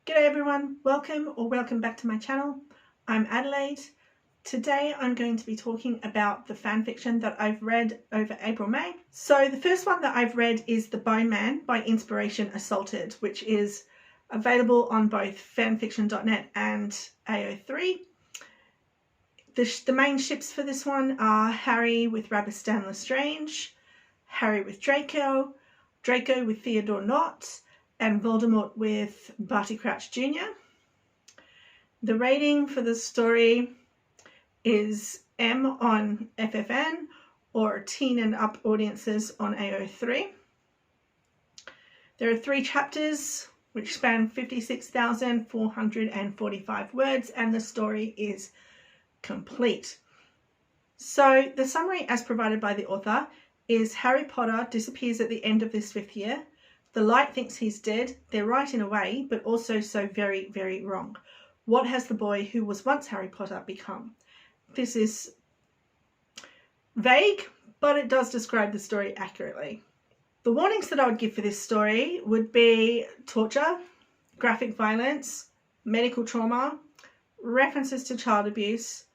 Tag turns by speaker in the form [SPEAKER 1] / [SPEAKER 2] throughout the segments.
[SPEAKER 1] G'day everyone, welcome back to my channel. I'm Adelaide. Today I'm going to be talking about the fan fiction that I've read over April-May. So the first one that I've read is The Bone Man by Inspiration Assaulted, which is available on both fanfiction.net and AO3. The main ships for this one are Harry with RobSt and Lestrange, Harry with Draco, Draco with Theodore Nott, and Voldemort with Barty Crouch Jr. The rating for the story is M on FFN or teen and up audiences on AO3. There are 3 chapters which span 56,445 words and the story is complete. So the summary as provided by the author is Harry Potter disappears at the end of this 5th year. The light thinks he's dead. They're right in a way, but also so very, very wrong. What has the boy who was once Harry Potter become? This is vague, but it does describe the story accurately. The warnings that I would give for this story would be torture, graphic violence, medical trauma, references to child abuse,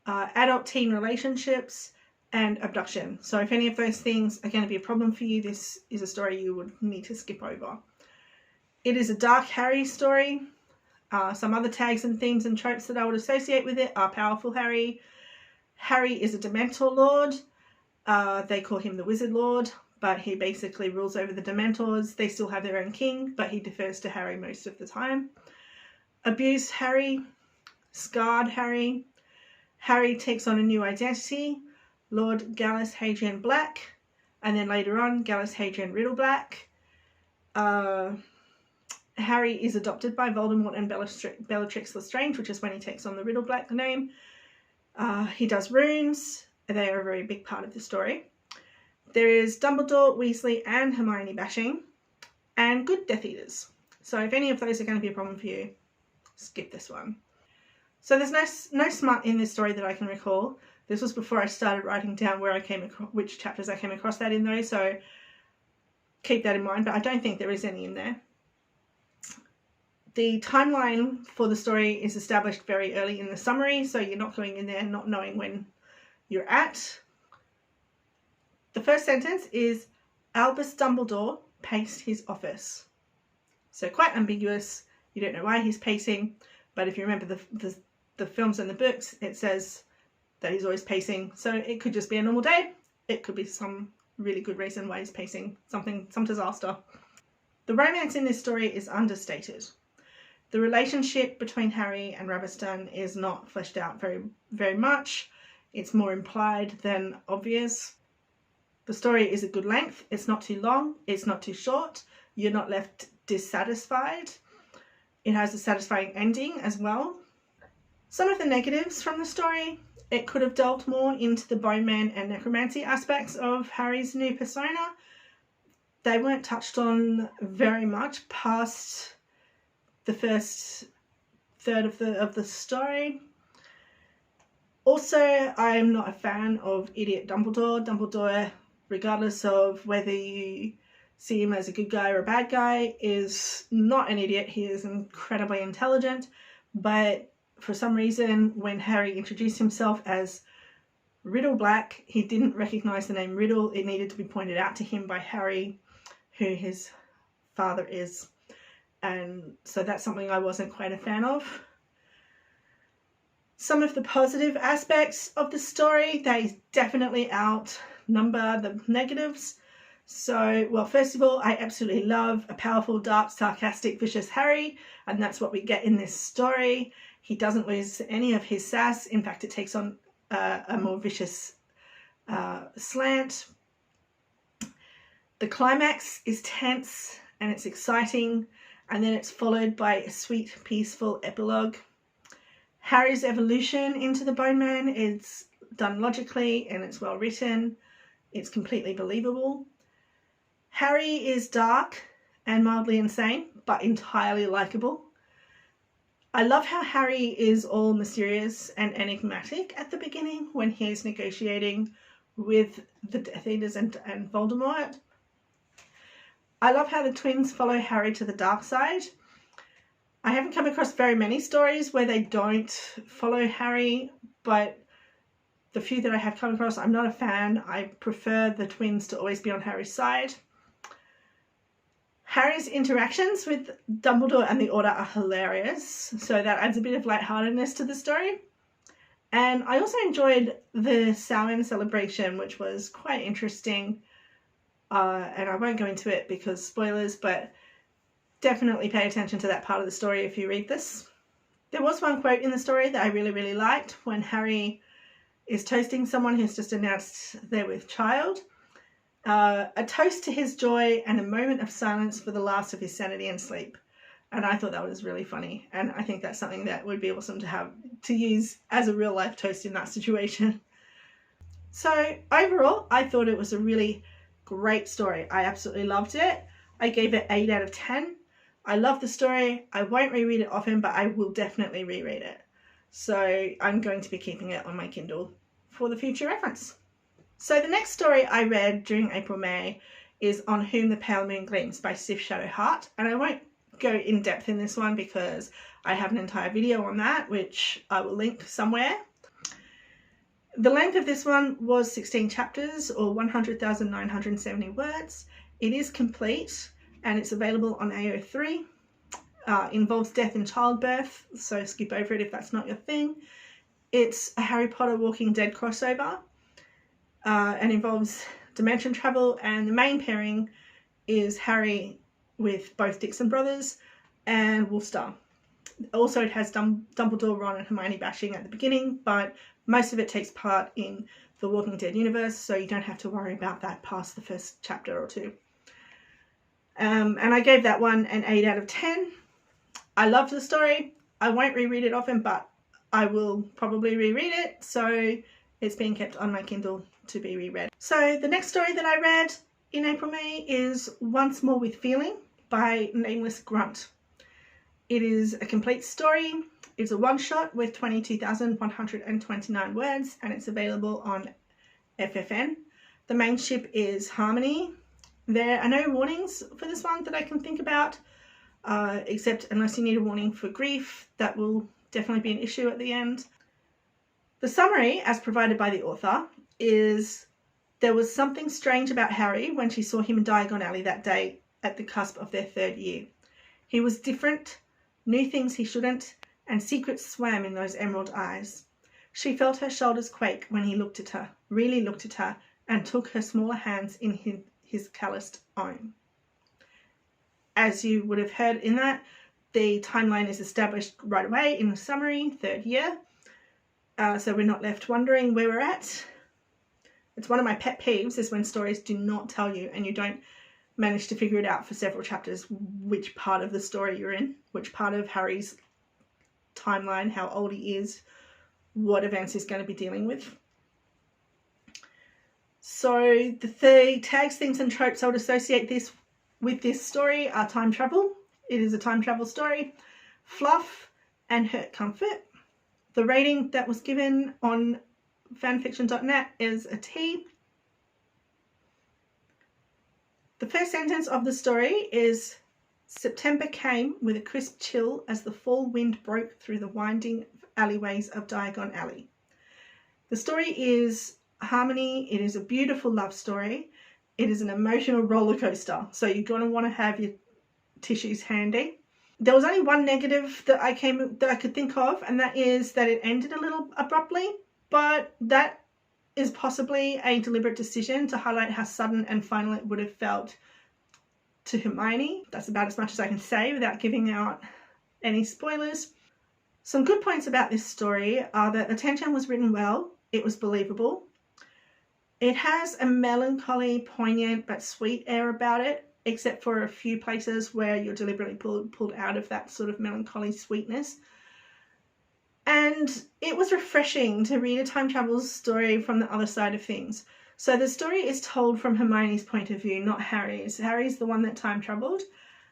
[SPEAKER 1] adult-teen relationships, and abduction. So if any of those things are going to be a problem for you, this is a story you would need to skip over. It is a dark Harry story. Some other tags and themes and tropes that I would associate with it are powerful Harry. Harry is a Dementor Lord. They call him the Wizard Lord, but he basically rules over the Dementors. They still have their own king, but he defers to Harry most of the time. Abused Harry. Scarred Harry. Harry takes on a new identity. Lord Gallus Hadrian Black, and then later on Gallus Hadrian Riddle Black. Harry is adopted by Voldemort and Bellatrix Lestrange, which is when he takes on the Riddle Black name. He does runes. They are a very big part of the story. There is Dumbledore, Weasley and Hermione bashing, and good Death Eaters. So if any of those are going to be a problem for you, skip this one. So there's no smut in this story that I can recall. This was before I started writing down where I came across, which chapters I came across that in though, so keep that in mind, but I don't think there is any in there. The timeline for the story is established very early in the summary, so you're not going in there not knowing when you're at. The first sentence is, Albus Dumbledore paced his office. So quite ambiguous, you don't know why he's pacing, but if you remember the films and the books, it says that he's always pacing, so it could just be a normal day. It could be some really good reason why he's pacing, some disaster. The romance in this story is understated. The relationship between Harry and RobSt is not fleshed out very much. It's more implied than obvious. The story is a good length. It's not too long. It's not too short. You're not left dissatisfied. It has a satisfying ending as well. Some of the negatives from the story: it could have delved more into the bone man and necromancy aspects of Harry's new persona. They weren't touched on very much past the first third of the story. Also, I am not a fan of idiot Dumbledore. Dumbledore, regardless of whether you see him as a good guy or a bad guy, is not an idiot. He is incredibly intelligent, but for some reason, when Harry introduced himself as Riddle Black, he didn't recognise the name Riddle. It needed to be pointed out to him by Harry who his father is. And so that's something I wasn't quite a fan of. Some of the positive aspects of the story, they definitely outnumber the negatives. So, well, first of all, I absolutely love a powerful, dark, sarcastic, vicious Harry, and that's what we get in this story. He doesn't lose any of his sass. In fact, it takes on a more vicious slant. The climax is tense and it's exciting, and then it's followed by a sweet, peaceful epilogue. Harry's evolution into the Bone Man is done logically and it's well written. It's completely believable. Harry is dark and mildly insane, but entirely likable. I love how Harry is all mysterious and enigmatic at the beginning when he's negotiating with the Death Eaters and Voldemort. I love how the twins follow Harry to the dark side. I haven't come across very many stories where they don't follow Harry, but the few that I have come across, I'm not a fan. I prefer the twins to always be on Harry's side. Harry's interactions with Dumbledore and the Order are hilarious, so that adds a bit of lightheartedness to the story. And I also enjoyed the Samhain celebration, which was quite interesting. And I won't go into it because spoilers, but definitely pay attention to that part of the story if you read this. There was one quote in the story that I really, really liked when Harry is toasting someone who's just announced they're with child. A toast to his joy and a moment of silence for the last of his sanity and sleep. And I thought that was really funny. And I think that's something that would be awesome to have to use as a real life toast in that situation. So overall, I thought it was a really great story. I absolutely loved it. I gave it 8 out of 10. I love the story. I won't reread it often, but I will definitely reread it. So I'm going to be keeping it on my Kindle for the future reference. So the next story I read during April-May is On Whom the Pale Moon Gleams by sifshadowheart. And I won't go in depth in this one because I have an entire video on that, which I will link somewhere. The length of this one was 16 chapters or 100,970 words. It is complete and it's available on AO3. Involves death in childbirth, so skip over it if that's not your thing. It's a Harry Potter Walking Dead crossover and involves dimension travel, and the main pairing is Harry with both Dixon brothers and Wolfstar. Also, it has Dumbledore, Ron and Hermione bashing at the beginning, but most of it takes part in the Walking Dead universe, so you don't have to worry about that past the first chapter or two. And I gave that one an 8 out of 10. I loved the story. I won't reread it often, but I will probably reread it, so it's being kept on my Kindle to be reread. So the next story that I read in April-May is Once More with Feeling by NamelessGrunt. It is a complete story. It's a one-shot with 22,129 words, and it's available on FFN. The main ship is Harmony. There are no warnings for this one that I can think about, except unless you need a warning for grief, that will definitely be an issue at the end. The summary, as provided by the author, is there was something strange about Harry when she saw him in Diagon Alley that day at the cusp of their 3rd year. He was different, knew things he shouldn't, and secrets swam in those emerald eyes. She felt her shoulders quake when he looked at her, really looked at her, and took her smaller hands in his calloused own. As you would have heard in that, the timeline is established right away in the summary, 3rd year. So we're not left wondering where we're at. It's one of my pet peeves is when stories do not tell you and you don't manage to figure it out for several chapters which part of the story you're in, which part of Harry's timeline, how old he is, what events he's going to be dealing with. So the tags, themes and tropes I would associate this with this story are time travel. It is a time travel story, fluff and hurt comfort. The rating that was given on fanfiction.net is a T. The first sentence of the story is, September came with a crisp chill as the fall wind broke through the winding alleyways of Diagon Alley. The story is Harmony. It is a beautiful love story. It is an emotional roller coaster, so you're going to want to have your tissues handy. There was only one negative that I could think of, and that is that it ended a little abruptly, but that is possibly a deliberate decision to highlight how sudden and final it would have felt to Hermione. That's about as much as I can say without giving out any spoilers. Some good points about this story are that the tension was written well, it was believable. It has a melancholy, poignant but sweet air about it, except for a few places where you're deliberately pulled out of that sort of melancholy sweetness. And it was refreshing to read a time travel story from the other side of things. So the story is told from Hermione's point of view, not Harry's. Harry's the one that time travelled.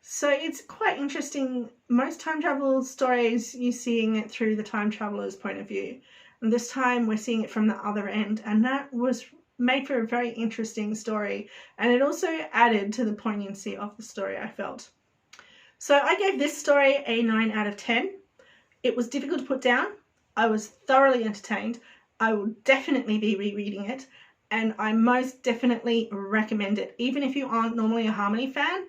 [SPEAKER 1] So it's quite interesting. Most time travel stories, you're seeing it through the time traveller's point of view. And this time we're seeing it from the other end. And that was made for a very interesting story. And it also added to the poignancy of the story, I felt. So I gave this story a 9 out of 10. It was difficult to put down. I was thoroughly entertained. I will definitely be rereading it, and I most definitely recommend it, even if you aren't normally a Harmony fan,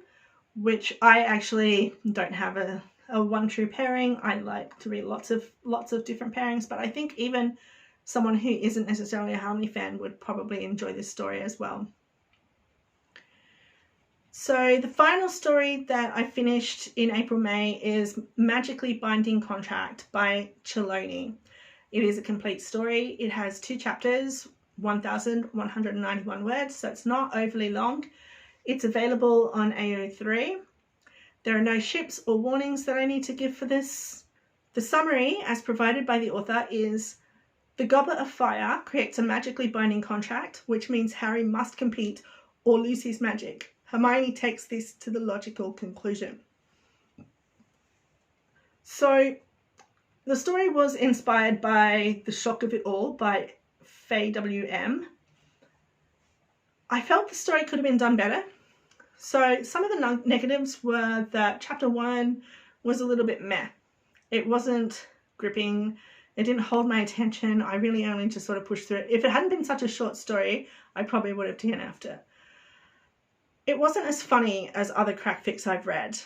[SPEAKER 1] which I actually don't have a one true pairing. I like to read lots of different pairings, but I think even someone who isn't necessarily a Harmony fan would probably enjoy this story as well. So the final story that I finished in April-May is Magically Binding Contract by Chelonie. It is a complete story. It has 2 chapters, 1,191 words, so it's not overly long. It's available on AO3. There are no ships or warnings that I need to give for this. The summary, as provided by the author, is the Goblet of Fire creates a magically binding contract, which means Harry must compete or lose his magic. Hermione takes this to the logical conclusion. So the story was inspired by The Shock of It All by Faye WM. I felt the story could have been done better. So some of the negatives were that chapter 1 was a little bit meh. It wasn't gripping. It didn't hold my attention. I really only just sort of pushed through it. If it hadn't been such a short story, I probably would have DNF'd it. It wasn't as funny as other crackfics I've read.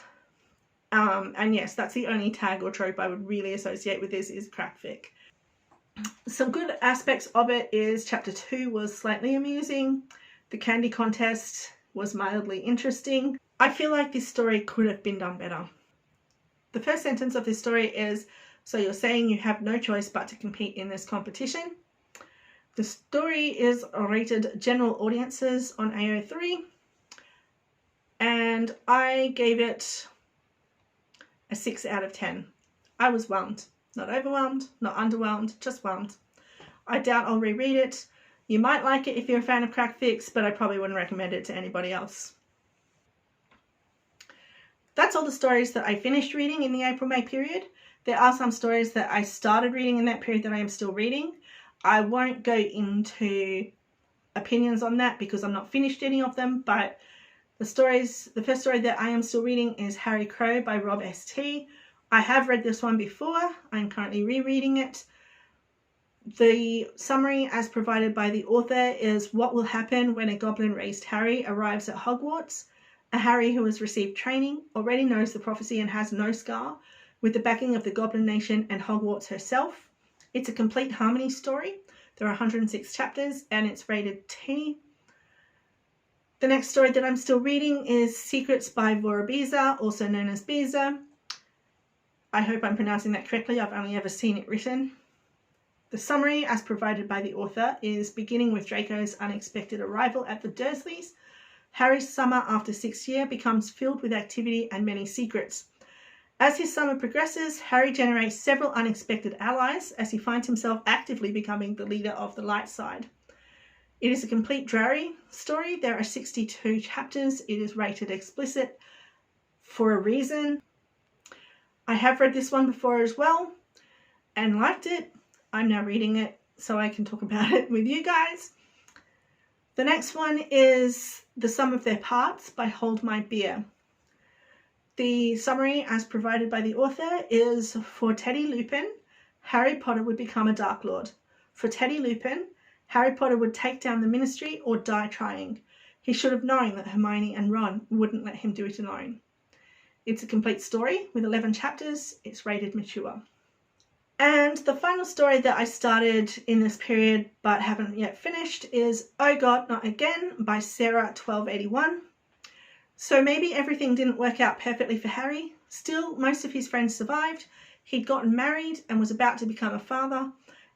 [SPEAKER 1] And yes, that's the only tag or trope I would really associate with this is crackfic. Some good aspects of it is chapter 2 was slightly amusing. The candy contest was mildly interesting. I feel like this story could have been done better. The first sentence of this story is, so you're saying you have no choice but to compete in this competition. The story is rated general audiences on AO3. And I gave it a 6 out of 10. I was whelmed. Not overwhelmed, not underwhelmed, just whelmed. I doubt I'll reread it. You might like it if you're a fan of crackfics, but I probably wouldn't recommend it to anybody else. That's all the stories that I finished reading in the April-May period. There are some stories that I started reading in that period that I am still reading. I won't go into opinions on that because I'm not finished any of them, but the first story that I am still reading is Harry Crow by RobSt. I have read this one before. I'm currently rereading it. The summary as provided by the author is what will happen when a goblin-raised Harry arrives at Hogwarts. A Harry who has received training, already knows the prophecy and has no scar, with the backing of the Goblin Nation and Hogwarts herself. It's a complete Harmony story. There are 106 chapters and it's rated T. The next story that I'm still reading is Secrets by Vorabiza, also known as Biza. I hope I'm pronouncing that correctly. I've only ever seen it written. The summary, as provided by the author, is beginning with Draco's unexpected arrival at the Dursleys. Harry's summer after 6th year becomes filled with activity and many secrets. As his summer progresses, Harry generates several unexpected allies as he finds himself actively becoming the leader of the light side. It is a complete Drarry story. There are 62 chapters. It is rated explicit for a reason. I have read this one before as well and liked it. I'm now reading it so I can talk about it with you guys. The next one is The Sum of Their Parts by holdmybeer. The summary as provided by the author is for Teddy Lupin, Harry Potter would become a Dark Lord. For Teddy Lupin, Harry Potter would take down the Ministry or die trying. He should have known that Hermione and Ron wouldn't let him do it alone. It's a complete story with 11 chapters. It's rated mature. And the final story that I started in this period but haven't yet finished is Oh God, Not Again by Sarah 1281. So maybe everything didn't work out perfectly for Harry. Still, most of his friends survived. He'd gotten married and was about to become a father.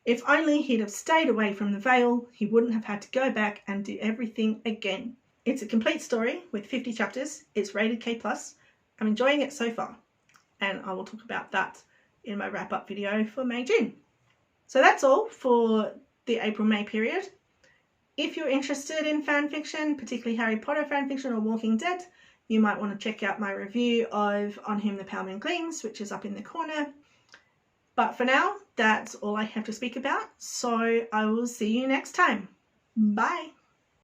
[SPEAKER 1] If only he'd have stayed away from the Vale, he wouldn't have had to go back and do everything again. It's a complete story with 50 chapters. It's rated K+. I'm enjoying it so far, and I will talk about that in my wrap-up video for May-June. So that's all for the April-May period. If you're interested in fan fiction, particularly Harry Potter fan fiction or Walking Dead, you might want to check out my review of On Whom the Powman Gleams, which is up in the corner. But for now, that's all I have to speak about, so I will see you next time. Bye!